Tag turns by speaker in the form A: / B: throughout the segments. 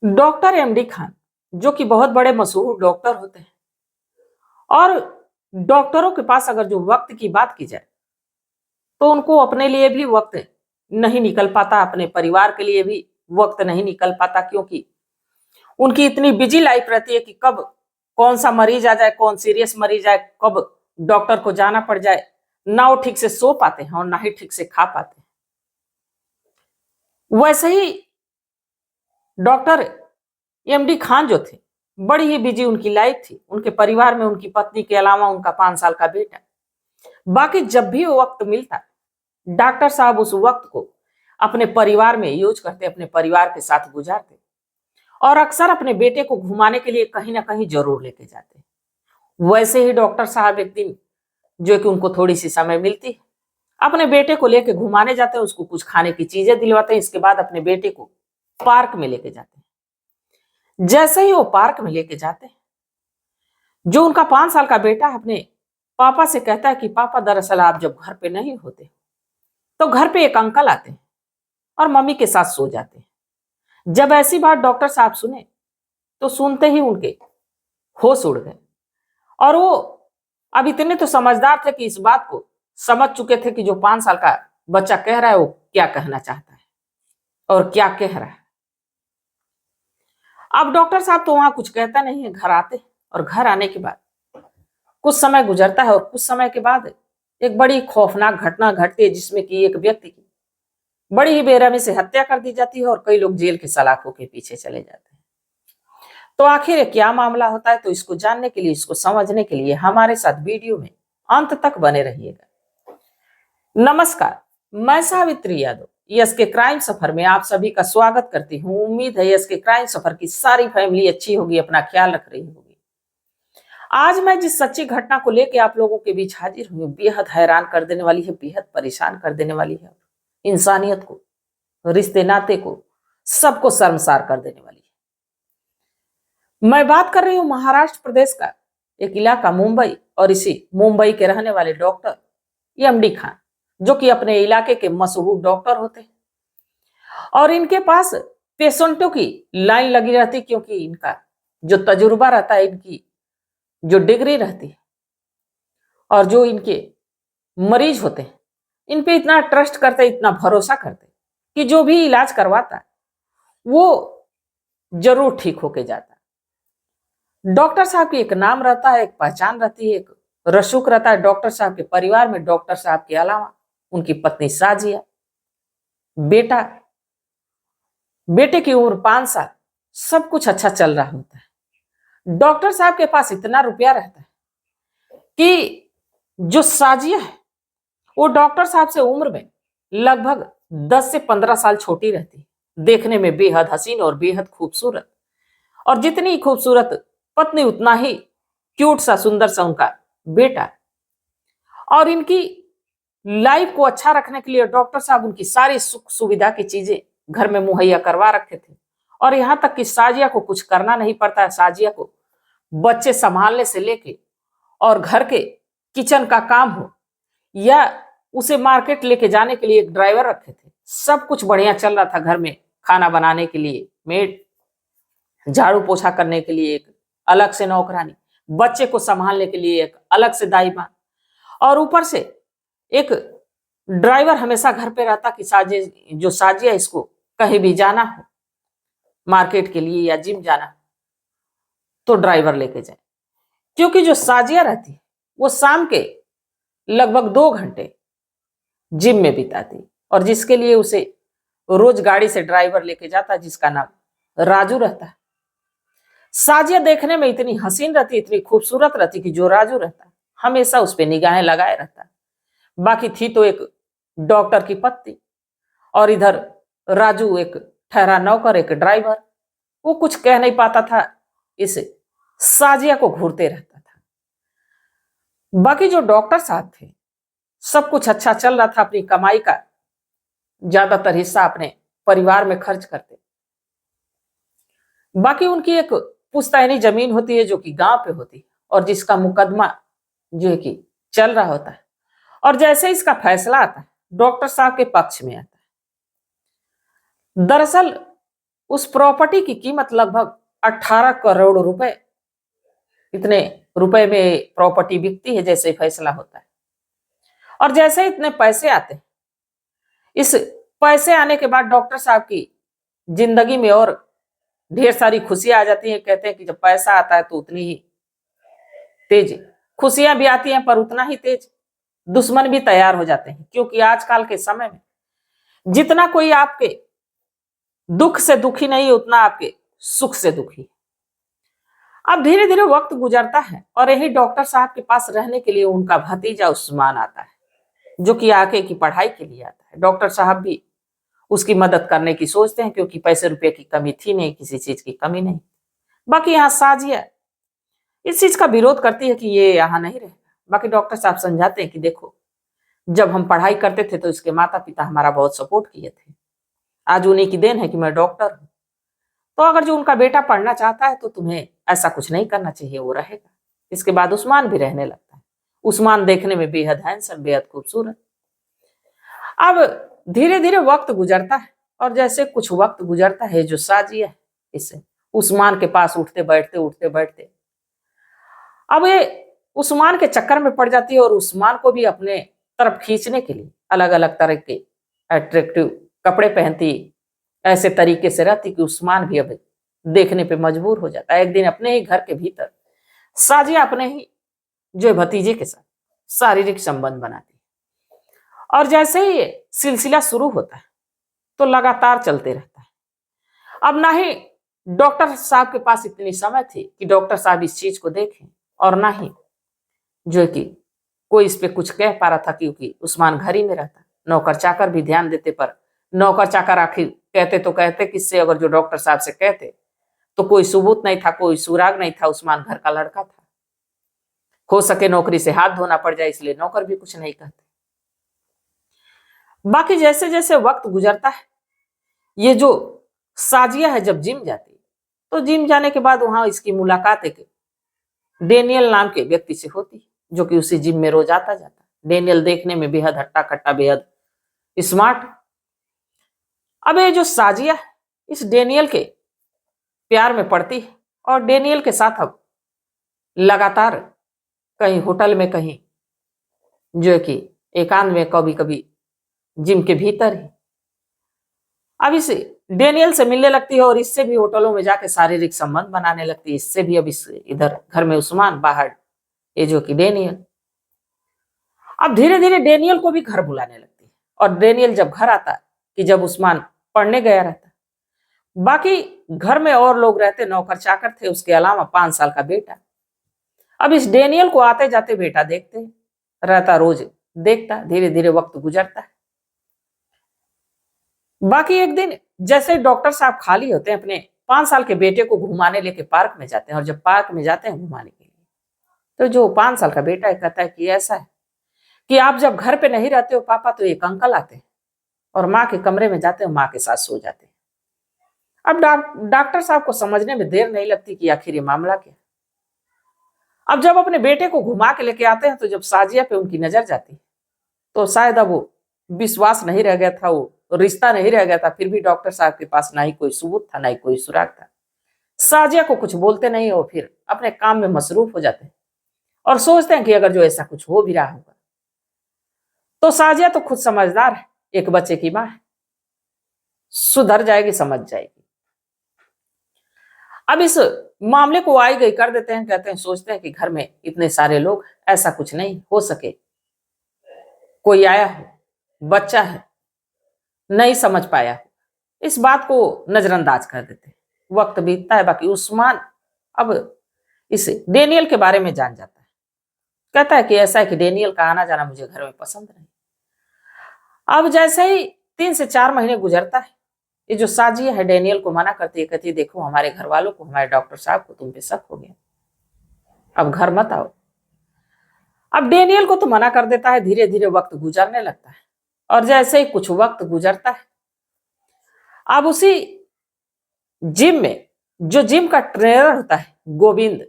A: Doctor MD Khan जो कि बहुत बड़े मशहूर डॉक्टर होते हैं। और डॉक्टरों के पास अगर जो वक्त की बात की जाए तो उनको अपने लिए भी वक्त नहीं निकल पाता, अपने परिवार के लिए भी वक्त नहीं निकल पाता, क्योंकि उनकी इतनी बिजी लाइफ रहती है कि कब कौन सा मरीज आ जाए, कौन सीरियस मरीज आए, कब डॉक्टर को जाना पड़ जाए। ना वो ठीक से सो पाते हैं और ना ही ठीक से खा पाते हैं। वैसे ही डॉक्टर एमडी खान जो थे, बड़ी ही बिजी उनकी लाइफ थी। उनके परिवार में उनकी पत्नी के अलावा उनका 5 साल का बेटा। बाकी जब भी वो वक्त मिलता, डॉक्टर साहब उस वक्त को अपने परिवार में यूज करते, अपने परिवार के साथ गुजारते और अक्सर अपने बेटे को घुमाने के लिए कहीं ना कहीं जरूर लेके जाते। वैसे ही डॉक्टर साहब एक दिन, जो कि उनको थोड़ी सी समय मिलती है, अपने बेटे को लेके घुमाने जाते हैं, उसको कुछ खाने की चीजें दिलवाते हैं। इसके बाद अपने बेटे को पार्क में लेके जाते हैं। जैसे ही वो पार्क में लेके जाते हैं, जो उनका 5 साल का बेटा अपने पापा से कहता है कि पापा, दरअसल आप जब घर पे नहीं होते तो घर पे एक अंकल आते हैं और मम्मी के साथ सो जाते हैं। जब ऐसी बात डॉक्टर साहब सुने तो सुनते ही उनके होश उड़ गए। और वो अब इतने तो समझदार थे कि इस बात को समझ चुके थे कि जो 5 साल का बच्चा कह रहा है वो क्या कहना चाहता है और क्या कह रहा है। अब डॉक्टर साहब तो वहां कुछ कहता नहीं है, घर आते हैं। और घर आने के बाद कुछ समय गुजरता है और कुछ समय के बाद एक बड़ी खौफनाक घटना घटती है, जिसमें कि एक व्यक्ति की बड़ी ही बेरहमी से हत्या कर दी जाती है और कई लोग जेल के सलाखों के पीछे चले जाते हैं। तो आखिर ये क्या मामला होता है, तो इसको जानने के लिए, इसको समझने के लिए हमारे साथ वीडियो में अंत तक बने रहिएगा। नमस्कार, मैं सावित्री यादव यस के क्राइम सफर में आप सभी का स्वागत करती हूँ। उम्मीद है यस के क्राइम सफर की सारी फैमिली अच्छी होगी, अपना ख्याल रख रही होगी। आज मैं जिस सच्ची घटना को लेकर आप लोगों के बीच हाजिर हुई, बेहद हैरान कर देने वाली है, बेहद परेशान कर देने वाली है। इंसानियत को, रिश्ते नाते को, सबको शर्मसार कर देने वाली है। मैं बात कर रही हूँ महाराष्ट्र प्रदेश का एक इलाका मुंबई, और इसी मुंबई के रहने वाले डॉक्टर एमडी खान, जो कि अपने इलाके के मशहूर डॉक्टर होते हैं। और इनके पास पेशेंटों की लाइन लगी रहती, क्योंकि इनका जो तजुर्बा रहता है, इनकी जो डिग्री रहती है, और जो इनके मरीज होते हैं, इन पे इतना ट्रस्ट करते, इतना भरोसा करते कि जो भी इलाज करवाता है वो जरूर ठीक होके जाता है। डॉक्टर साहब की एक नाम रहता है, एक पहचान रहती है, एक रसूख रहता है डॉक्टर साहब के परिवार में। डॉक्टर साहब के अलावा उनकी पत्नी साजिया, बेटा, बेटे की उम्र 5 साल, सब कुछ अच्छा चल रहा होता है। डॉक्टर साहब के पास इतना रुपया रहता है कि जो साजिया है वो डॉक्टर साहब से उम्र में लगभग 10 से 15 साल छोटी रहती है। देखने में बेहद हसीन और बेहद खूबसूरत, और जितनी खूबसूरत पत्नी उतना ही क्यूट सा, सुंदर सा उनका बेटा। और इनकी लाइफ को अच्छा रखने के लिए डॉक्टर साहब उनकी सारी सुख सुविधा की चीजें घर में मुहैया करवा रखे थे। और यहां तक कि साजिया को कुछ करना नहीं पड़ता है। साजिया को बच्चे संभालने से लेके और घर के किचन का काम हो, या उसे मार्केट लेके जाने के लिए एक ड्राइवर रखे थे, सब कुछ बढ़िया चल रहा था। घर में खाना बनाने के लिए मेड, झाड़ू पोछा करने के लिए एक अलग से नौकरानी, बच्चे को संभालने के लिए एक अलग से दाई माँ, और ऊपर से एक ड्राइवर हमेशा घर पे रहता कि साजिया इसको कहीं भी जाना हो, मार्केट के लिए या जिम जाना हो, तो ड्राइवर लेके जाए। क्योंकि जो साजिया रहती है वो शाम के लगभग 2 घंटे जिम में बिताती, और जिसके लिए उसे रोज गाड़ी से ड्राइवर लेके जाता, जिसका नाम राजू रहता है। साजिया देखने में इतनी हसीन रहती, इतनी खूबसूरत रहती कि जो राजू रहता हमेशा उस पर निगाहें लगाए रहता। बाकी थी तो एक डॉक्टर की पत्नी, और इधर राजू एक ठहरा नौकर, एक ड्राइवर। वो कुछ कह नहीं पाता था, इस साजिया को घूरते रहता था। बाकी जो डॉक्टर साहब थे, सब कुछ अच्छा चल रहा था। अपनी कमाई का ज्यादातर हिस्सा अपने परिवार में खर्च करते। बाकी उनकी एक पुश्तैनी जमीन होती है, जो कि गांव पे होती है, और जिसका मुकदमा जो है कि चल रहा होता है। और जैसे इसका फैसला आता है, डॉक्टर साहब के पक्ष में आता है। दरअसल उस प्रॉपर्टी की कीमत लगभग 18 करोड़ रुपए, इतने रुपए में प्रॉपर्टी बिकती है जैसे ही फैसला होता है। और जैसे इतने पैसे आते हैं, इस पैसे आने के बाद डॉक्टर साहब की जिंदगी में और ढेर सारी खुशियां आ जाती हैं। कहते हैं कि जब पैसा आता है तो उतनी ही तेज खुशियां भी आती हैं, पर उतना ही तेज दुश्मन भी तैयार हो जाते हैं। क्योंकि आजकल के समय में जितना कोई आपके दुख से दुखी नहीं, उतना आपके सुख से दुखी है। अब धीरे धीरे वक्त गुजरता है और यही डॉक्टर साहब के पास रहने के लिए उनका भतीजा उस्मान आता है, जो कि आगे की पढ़ाई के लिए आता है। डॉक्टर साहब भी उसकी मदद करने की सोचते हैं, क्योंकि पैसे रुपए की कमी थी नहीं, किसी चीज की कमी नहीं। बाकी यहाँ साजिया इस चीज का विरोध करती है कि ये यहाँ नहीं रहेगा। बाकी डॉक्टर साहब समझाते हैं कि देखो, जब हम पढ़ाई करते थे तो इसके माता पिता हमारा बहुत सपोर्ट किए थे। आज उन्हीं की देन है कि मैं डॉक्टर हूं। तो अगर जो उनका बेटा पढ़ना चाहता है तो तुम्हें ऐसा कुछ नहीं करना चाहिए, वो रहेगा। इसके बाद उस्मान भी रहने लगता है। उस्मान देखने में बेहद हैंडसम, बेहद खूबसूरत। अब धीरे धीरे वक्त गुजरता है और जैसे कुछ वक्त गुजरता है, जो साजिया है इसे उस्मान के पास उठते बैठते अब ये उस्मान के चक्कर में पड़ जाती है और उस्मान को भी अपने तरफ खींचने के लिए अलग अलग तरह के अट्रैक्टिव कपड़े पहनती, ऐसे तरीके से रहती कि उस्मान भी अब देखने पे मजबूर हो जाता है। एक दिन अपने ही घर के भीतर साजिया अपने ही जो भतीजे के साथ शारीरिक संबंध बनाती है। और जैसे ही ये सिलसिला शुरू होता है तो लगातार चलते रहता है। अब ना ही डॉक्टर साहब के पास इतनी समय थी कि डॉक्टर साहब इस चीज को देखें, और ना ही जो कि कोई इस पे कुछ कह पा रहा था, क्योंकि उस्मान घर ही में रहता। नौकर चाकर भी ध्यान देते, पर नौकर चाकर आखिर कहते तो कहते किससे, अगर जो डॉक्टर साहब से कहते तो कोई सबूत नहीं था, कोई सुराग नहीं था। उस्मान घर का लड़का था, हो सके नौकरी से हाथ धोना पड़ जाए, इसलिए नौकर भी कुछ नहीं कहते। बाकी जैसे जैसे वक्त गुजरता है, ये जो साजिया है जब जिम जाती है तो जिम जाने के बाद वहां इसकी मुलाकात एक डेनियल नाम के व्यक्ति से होती है, जो कि उसी जिम में रोज आता जाता। डेनियल देखने में बेहद हट्टा कट्टा, बेहद स्मार्ट। अब ये जो साजिया है इस डेनियल के प्यार में पड़ती है और डेनियल के साथ अब लगातार कहीं होटल में, कहीं जो कि एकांत में, कभी कभी जिम के भीतर ही अब इस डेनियल से मिलने लगती है और इससे भी होटलों में जाके शारीरिक संबंध बनाने लगती है। इससे भी अब इस इधर घर में उस्मान, बाहर ये जो कि डेनियल। अब धीरे धीरे डेनियल को भी घर बुलाने लगती है और डेनियल जब घर आता, कि जब उस्मान पढ़ने गया रहता, बाकी घर में और लोग रहते, नौकर चाकर थे, उसके अलावा 5 साल का बेटा। अब इस डेनियल को आते जाते बेटा देखते रहता, रोज देखता। धीरे धीरे वक्त गुजरता है। बाकी एक दिन जैसे डॉक्टर साहब खाली होते हैं, अपने 5 साल के बेटे को घुमाने लेके पार्क में जाते हैं। और जब पार्क में जाते हैं घुमाने के लिए, तो जो 5 साल का बेटा है कहता है कि ऐसा है कि आप जब घर पे नहीं रहते हो पापा, तो एक अंकल आते हैं और माँ के कमरे में जाते हैं, माँ के साथ सो जाते हैं। अब डॉक्टर साहब को समझने में देर नहीं लगती कि आखिर ये मामला क्या। अब जब अपने बेटे को घुमा के लेके आते हैं, तो जब साजिया पे उनकी नजर जाती है, तो शायद अब वो विश्वास नहीं रह गया था, वो रिश्ता नहीं रह गया था। फिर भी डॉक्टर साहब के पास ना ही कोई सबूत था, ना ही कोई सुराग था। साजिया को कुछ बोलते नहीं, हो फिर अपने काम में मसरूफ हो जाते हैं और सोचते हैं कि अगर जो ऐसा कुछ हो भी रहा होगा तो साजिया तो खुद समझदार है, एक बच्चे की माँ है, सुधर जाएगी, समझ जाएगी। अब इस मामले को आई गई कर देते हैं। कहते हैं, सोचते हैं कि घर में इतने सारे लोग, ऐसा कुछ नहीं हो सके, कोई आया हो, बच्चा है, नहीं समझ पाया, इस बात को नजरअंदाज कर देते हैं। वक्त बीतता है। बाकी उस्मान अब इस डेनियल के बारे में जान जाता है। कहता है कि ऐसा है कि डेनियल का आना जाना मुझे घर में पसंद नहीं। अब जैसे ही 3 से 4 महीने गुजरता है, ये जो साजिया है डेनियल को मना करती है, कहती है देखो हमारे घर वालों को, हमारे डॉक्टर साहब को तुम पे शक हो गया, अब घर मत आओ। अब डेनियल को तो मना कर देता है। धीरे धीरे वक्त गुजरने लगता है और जैसे ही कुछ वक्त गुजरता है, अब उसी जिम में जो जिम का ट्रेनर होता है गोविंद,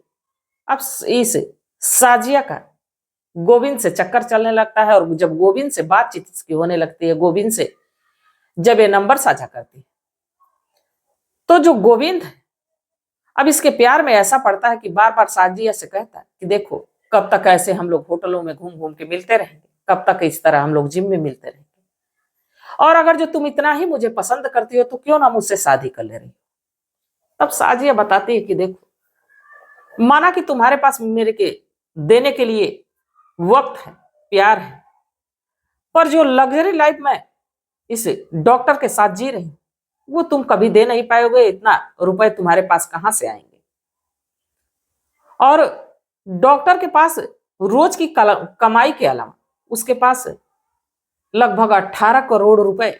A: अब इस साजिया का गोविंद से चक्कर चलने लगता है। और जब गोविंद से बातचीत इसकी होने लगती है, गोविंद से जब ये नंबर साझा करती है, तो जो गोविंद है, अब इसके प्यार में ऐसा पड़ता है कि बार बार साजिया से कहता है कि देखो, कब तक ऐसे हम लोग होटलों में घूम घूम के मिलते रहेंगे, कब तक इस तरह हम लोग जिम में मिलते रहेंगे, और अगर जो तुम इतना ही मुझे पसंद करती हो तो क्यों ना मुझसे शादी कर ले रही। तब साजिया बताती है कि देखो, माना कि तुम्हारे पास मेरे के देने के लिए वक्त है, प्यार है, पर जो लग्जरी लाइफ में इस डॉक्टर के साथ जी रही वो तुम कभी दे नहीं पाओगे। इतना रुपए तुम्हारे पास कहां से आएंगे। और डॉक्टर के पास रोज की कमाई के अलावा उसके पास लगभग 18 करोड़ रुपए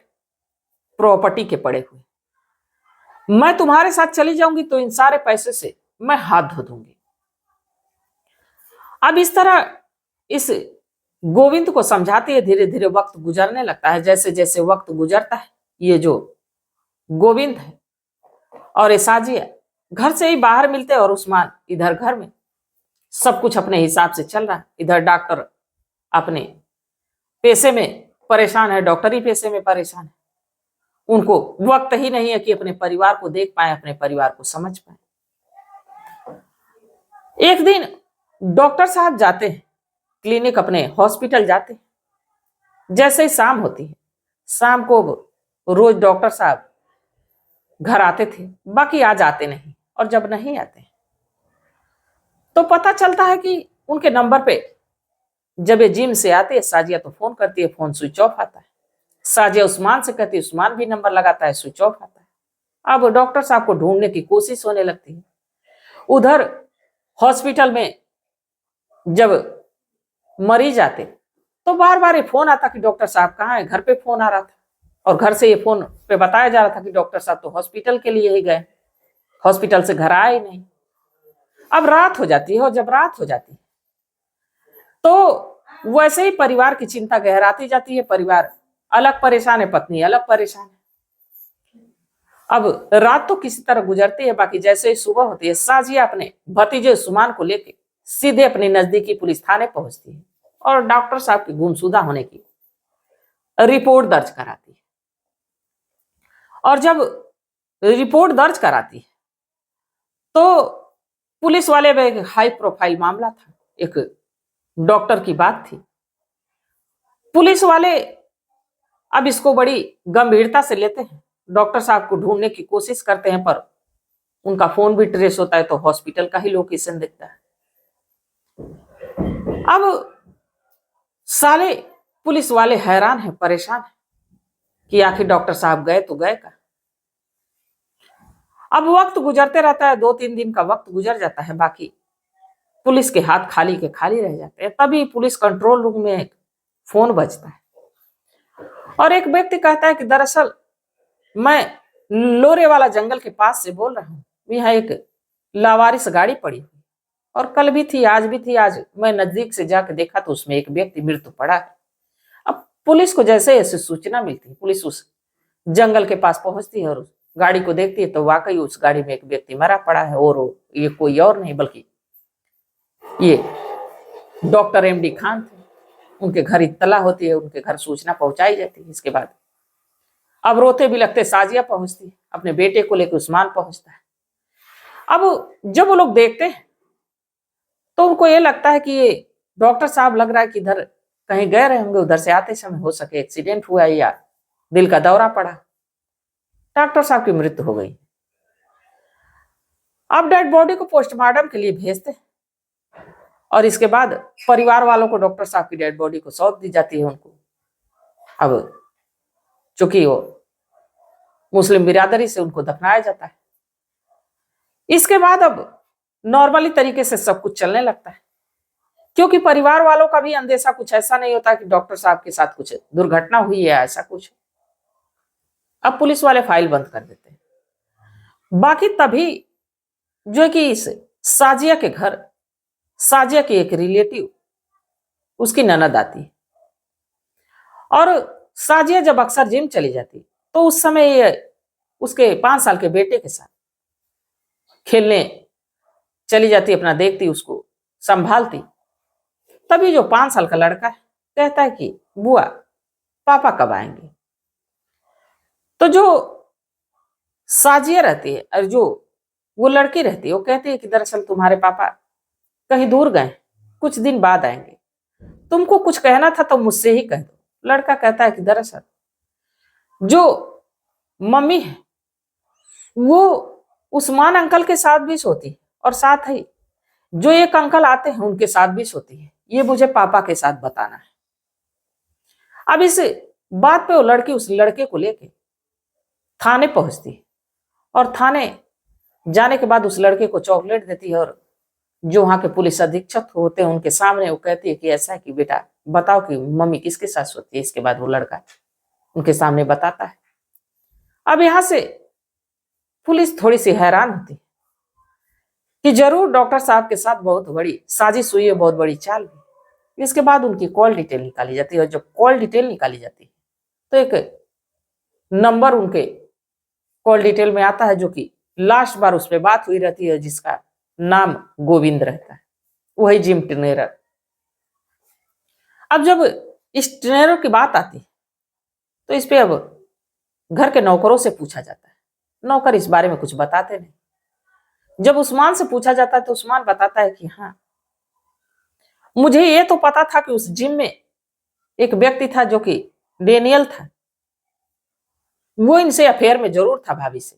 A: प्रॉपर्टी के पड़े हुए। मैं तुम्हारे साथ चली जाऊंगी तो इन सारे पैसे से मैं हाथ धो दूंगी। अब इस तरह इस गोविंद को समझाते हैं, धीरे धीरे वक्त गुजरने लगता है। जैसे जैसे वक्त गुजरता है, ये जो गोविंद है और ये साजिया घर से ही बाहर मिलते हैं और उस्मान इधर घर में सब कुछ अपने हिसाब से चल रहा है। इधर डॉक्टर अपने पेशे में परेशान है, डॉक्टरी पेशे में परेशान है। उनको वक्त ही नहीं है कि अपने परिवार को देख पाए, अपने परिवार को समझ पाए। एक दिन डॉक्टर साहब जाते हैं क्लिनिक, अपने हॉस्पिटल जाते हैं। जैसे ही शाम होती है, शाम को रोज डॉक्टर साहब घर आते थे, बाकी आज आते नहीं। और जब नहीं आते तो पता चलता है कि उनके नंबर पे जब ये जिम से आते हैं, साजिया तो फोन करती है, फोन स्विच ऑफ आता है। साजिया उस्मान से कहती है, उस्मान भी नंबर लगाता है, स्विच ऑफ आता है। अब डॉक्टर साहब को ढूंढने की कोशिश होने लगती है। उधर हॉस्पिटल में जब मरीज आते तो बार बार ये फोन आता कि डॉक्टर साहब कहाँ है। घर पे फोन आ रहा था और घर से ये फोन पे बताया जा रहा था कि डॉक्टर साहब तो हॉस्पिटल के लिए ही गए, हॉस्पिटल से घर आए नहीं। अब रात हो जाती है और जब रात हो जाती है तो वैसे ही परिवार की चिंता गहराती जाती है। परिवार अलग परेशान है, पत्नी अलग परेशान है। अब रात तो किसी तरह गुजरती है, बाकी जैसे ही सुबह होती है, साजिया अपने भतीजे सुमान को लेके सीधे अपनी नजदीकी पुलिस थाने पहुंचती है और डॉक्टर साहब के गुमशुदा होने की रिपोर्ट दर्ज कराती है। और जब रिपोर्ट दर्ज कराती है तो पुलिस वाले में एक हाई प्रोफाइल मामला था, एक डॉक्टर की बात थी। पुलिस वाले अब इसको बड़ी गंभीरता से लेते हैं, डॉक्टर साहब को ढूंढने की कोशिश करते हैं, पर उनका फोन भी ट्रेस होता है तो हॉस्पिटल का ही लोकेशन दिखता है। अब साले पुलिस वाले हैरान हैं, परेशान हैं कि आखिर डॉक्टर साहब गए तो गए का। अब वक्त गुजरते रहता है, 2-3 दिन का वक्त गुजर जाता है, बाकी पुलिस के हाथ खाली के खाली रह जाते हैं। तभी पुलिस कंट्रोल रूम में एक फोन बजता है और एक व्यक्ति कहता है कि दरअसल मैं लोरे वाला जंगल के पास से बोल रहा हूँ। यहाँ एक लावारिस गाड़ी पड़ी हुई और कल भी थी, आज भी थी। आज मैं नजदीक से जाकर देखा तो उसमें एक व्यक्ति मृत्यु पड़ा है। अब पुलिस को जैसे ऐसे सूचना मिलती है, पुलिस उस जंगल के पास पहुंचती है और उस गाड़ी को देखती है तो वाकई उस गाड़ी में एक व्यक्ति मरा पड़ा है। और ये कोई और नहीं बल्कि ये डॉक्टर एमडी खान थे। उनके घर इत्तला होती है, उनके घर सूचना पहुंचाई जाती है। इसके बाद अब रोते भी लगते साजिया पहुंचती है, अपने बेटे को लेकर उस्मान पहुंचता है। अब जब वो लोग देखते हैं तो उनको ये लगता है कि ये डॉक्टर साहब लग रहा है कि इधर कहीं गए रहे होंगे, उधर से आते समय हो सके एक्सीडेंट हुआ या दिल का दौरा पड़ा। डॉक्टर साहब की मृत्यु हो गई। अब डेड बॉडी को पोस्टमार्टम के लिए भेजते हैं और इसके बाद परिवार वालों को डॉक्टर साहब की डेड बॉडी को सौंप दी जाती है उनको। अब चूंकि वो मुस्लिम बिरादरी से उनको दफनाया जाता है। इसके बाद अब नॉर्मली तरीके से सब कुछ चलने लगता है, क्योंकि परिवार वालों का भी अंदेशा कुछ ऐसा नहीं होता कि डॉक्टर साहब के साथ कुछ दुर्घटना हुई है, ऐसा कुछ। अब पुलिस वाले फाइल बंद कर देते हैं। बाकी तभी जो कि इस साजिया के घर साजिया की एक रिलेटिव उसकी ननद आती है और साजिया जब अक्सर जिम चली जाती तो उस समय ये उसके 5 साल के बेटे के साथ खेलने चली जाती, अपना देखती, उसको संभालती। तभी जो 5 साल का लड़का है कहता है कि बुआ पापा कब आएंगे। तो जो साजिया रहती है और जो वो लड़की रहती है वो कहती है कि दरअसल तुम्हारे पापा कहीं दूर गए, कुछ दिन बाद आएंगे, तुमको कुछ कहना था तो मुझसे ही कह दो। लड़का कहता है कि दरअसल जो मम्मी है वो उस्मान अंकल के साथ भी सोती है और साथ ही जो एक अंकल आते हैं उनके साथ भी सोती है, ये मुझे पापा के साथ बताना है। अब इस बात पे वो लड़की उस लड़के को लेके थाने पहुंचती है और थाने जाने के बाद उस लड़के को चॉकलेट देती है और जो वहां के पुलिस अधीक्षक होते हैं उनके सामने वो कहती है कि ऐसा है कि बेटा बताओ कि मम्मी किसके साथ सोती है। इसके बाद वो लड़का उनके सामने बताता है। अब यहां से पुलिस थोड़ी सी हैरान होती है कि जरूर डॉक्टर साहब के साथ बहुत बड़ी साजिश हुई है, बहुत बड़ी चाल हुई। इसके बाद उनकी कॉल डिटेल निकाली जाती है और जब कॉल डिटेल निकाली जाती है तो एक नंबर उनके कॉल डिटेल में आता है जो कि लास्ट बार उस पर बात हुई रहती है, जिसका नाम गोविंद रहता है, वही जिम ट्रेनर। अब जब इस ट्रेनर की बात आती है तो इस पे अब घर के नौकरों से पूछा जाता है। नौकर इस बारे में कुछ बताते नहीं। जब उस्मान से पूछा जाता है तो उस्मान बताता है कि हाँ, मुझे ये तो पता था कि उस जिम में एक व्यक्ति था जो कि डेनियल था, वो इनसे अफेयर में जरूर था भाभी से,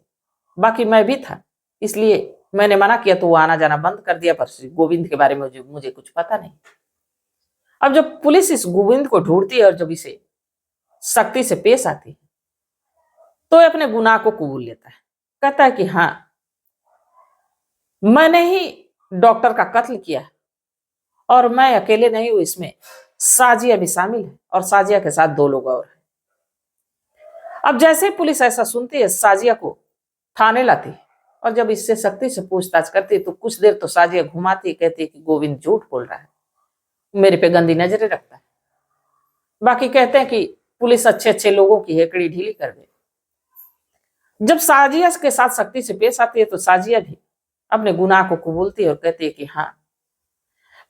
A: बाकी मैं भी था, इसलिए मैंने मना किया तो वो आना जाना बंद कर दिया, पर गोविंद के बारे में मुझे कुछ पता नहीं। अब जब पुलिस इस गोविंद को ढूंढती है और जब इसे सख्ती से पेश आती है तो अपने गुनाह को कबूल लेता है। कहता है कि हाँ, मैंने ही डॉक्टर का कत्ल किया और मैं अकेले नहीं हूं, इसमें साजिया भी शामिल है और साजिया के साथ 2 लोग और हैं। अब जैसे ही पुलिस ऐसा सुनती है साजिया को थाने लाती है और जब इससे सख्ती से पूछताछ करती है तो कुछ देर तो साजिया घुमाती है, कहती है कि गोविंद झूठ बोल रहा है, मेरे पे गंदी नजरें रखता है। बाकी कहते हैं कि पुलिस अच्छे अच्छे लोगों की हेकड़ी ढीली कर दे। जब साजिया के साथ सख्ती से पेश आती है तो साजिया भी अपने गुनाह को कबूलती है और कहती है कि हाँ,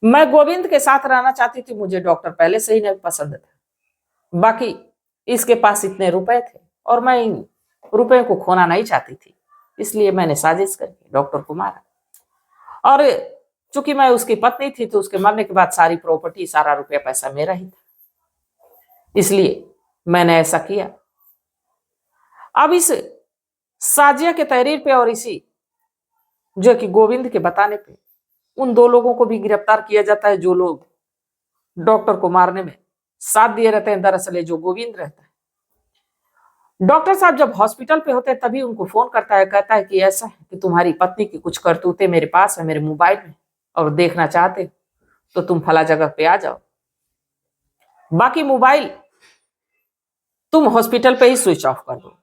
A: मैं गोविंद के साथ रहना चाहती थी, मुझे डॉक्टर पहले से ही नहीं पसंद था, बाकी इसके पास इतने रुपए थे और मैं इन रुपए को खोना नहीं चाहती थी, इसलिए मैंने साजिश करके डॉक्टर को मारा। और चूंकि मैं उसकी पत्नी थी तो उसके मरने के बाद सारी प्रॉपर्टी, सारा रुपया पैसा मेरा ही था, इसलिए मैंने ऐसा किया। अब इस साजिया के तहरीर पे और इसी जो कि गोविंद के बताने पे उन 2 लोगों को भी गिरफ्तार किया जाता है जो लोग डॉक्टर को मारने में साथ दिए रहते हैं। दरअसल जो गोविंद रहता है, डॉक्टर साहब जब हॉस्पिटल पे होते हैं तभी उनको फोन करता है, कहता है कि ऐसा है कि तुम्हारी पत्नी की कुछ करतूतें मेरे पास है, मेरे मोबाइल में, और देखना चाहते हो तो तुम फला जगह पे आ जाओ, बाकी मोबाइल तुम हॉस्पिटल पे ही स्विच ऑफ कर दो।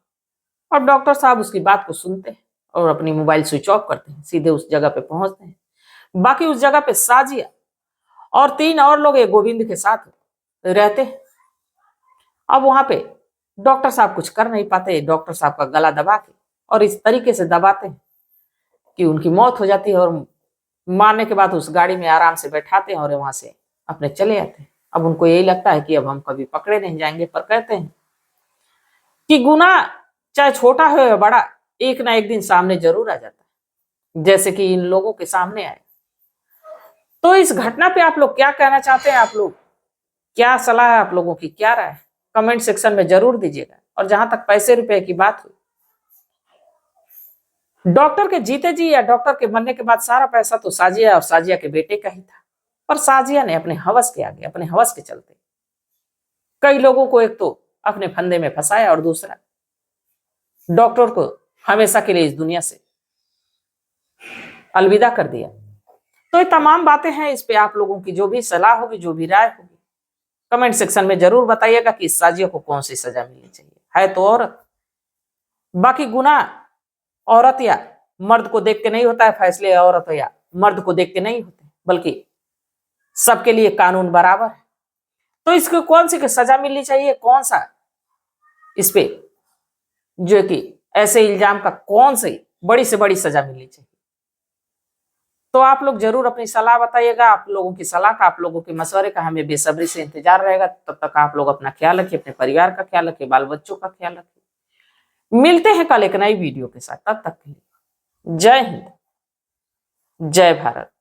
A: और डॉक्टर साहब उसकी बात को सुनते हैं और अपनी मोबाइल स्विच ऑफ करते हैं, सीधे उस जगह पे पहुंचते हैं। बाकी उस जगह पे साजिया और 3 और लोग एक गोविंद के साथ रहते हैं। अब वहां पे डॉक्टर साहब कुछ कर नहीं पाते, डॉक्टर साहब का गला दबा के और इस तरीके से दबाते हैं कि उनकी मौत हो जाती है और मारने के बाद उस गाड़ी में आराम से बैठाते हैं और वहां से अपने चले आते हैं। अब उनको यही लगता है कि अब हम कभी पकड़े नहीं जाएंगे, पर कहते हैं कि गुनाह चाहे छोटा हो या बड़ा, एक ना एक दिन सामने जरूर आ जाता है, जैसे कि इन लोगों के सामने आए। तो इस घटना पे आप लोग क्या कहना चाहते हैं? आप लोग क्या सलाह है, आप लोगों की क्या राय है, कमेंट सेक्शन में जरूर दीजिएगा। और जहां तक पैसे रुपए की बात हुई, डॉक्टर के जीते जी या डॉक्टर के मरने के बाद सारा पैसा तो साजिया और साजिया के बेटे का ही था, पर साजिया ने अपने हवस के आगे, अपने हवस के चलते कई लोगों को एक तो अपने फंदे में फंसाया और दूसरा डॉक्टर को हमेशा के लिए इस दुनिया से अलविदा कर दिया। तो ये तमाम बातें हैं, इस पे आप लोगों की जो भी सलाह होगी, जो भी राय होगी, कमेंट सेक्शन में जरूर बताइएगा कि इस साजिया को कौन सी सजा मिलनी चाहिए। है तो औरत, बाकी गुनाह औरत या मर्द को देख के नहीं होता है, फैसले औरत या मर्द को देख के नहीं होते, बल्कि सबके लिए कानून बराबर है। तो इसको कौन सी सजा मिलनी चाहिए, कौन सा इस पे जो कि ऐसे इल्जाम का कौन सी बड़ी से बड़ी सजा मिलनी चाहिए, तो आप लोग जरूर अपनी सलाह बताइएगा। आप लोगों की सलाह का, आप लोगों के मशवरे का हमें बेसब्री से इंतजार रहेगा। तब तक आप लोग अपना ख्याल रखिए, अपने परिवार का ख्याल रखिए, बाल बच्चों का ख्याल रखिए। मिलते हैं कल एक नई वीडियो के साथ, तब तक के लिए जय हिंद, जय भारत।